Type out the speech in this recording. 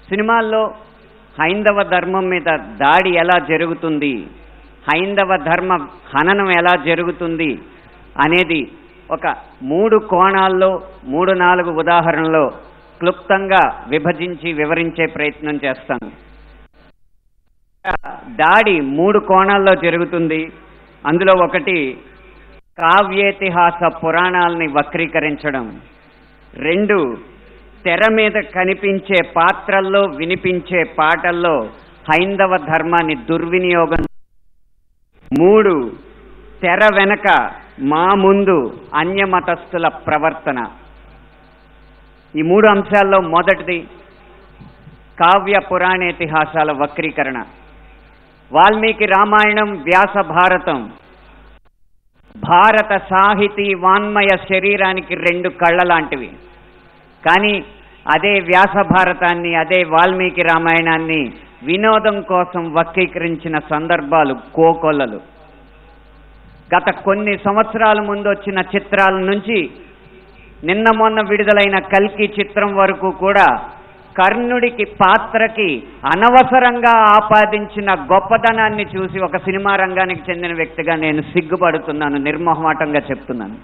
సినిమాల్లో హైందవ ధర్మం మీద దాడి ఎలా జరుగుతుంది, హైందవ ధర్మ హననం ఎలా జరుగుతుంది అనేది ఒక 3 కోణాల్లో 3-4 ఉదాహరణలో క్లుప్తంగా విభజించి వివరించే ప్రయత్నం చేస్తాను. దాడి 3 కోణాల్లో జరుగుతుంది. అందులో ఒకటి కావ్యేతిహాస పురాణాలని వక్రీకరించడం, 2 తెర మీద కనిపించే పాత్రల్లో వినిపించే పాటల్లో హైందవ ధర్మాన్ని దుర్వినియోగం, 3 తెర వెనక మా ముందు అన్యమతస్థుల ప్రవర్తన. ఈ 3 అంశాల్లో మొదటిది కావ్య పురాణేతిహాసాల వక్రీకరణ. వాల్మీకి రామాయణం, వ్యాస భారతం భారత సాహితీ వాన్మయ శరీరానికి 2 కళ్ళ లాంటివి. కానీ అదే వ్యాస భారతాన్ని, అదే వాల్మీకి రామాయణాన్ని వినోదం కోసం వక్రీకరించిన సందర్భాలు కోకొల్లలు. గత కొన్ని సంవత్సరాల ముందు వచ్చిన చిత్రాల నుంచి నిన్న మొన్న విడుదలైన కల్కి చిత్రం వరకు కూడా కర్ణుడికి పాత్రకి అనవసరంగా ఆపాదించిన గొప్పతనాన్ని చూసి ఒక సినిమా రంగానికి చెందిన వ్యక్తిగా నేను సిగ్గుపడుతున్నాను, నిర్మోహమాటంగా చెప్తున్నాను.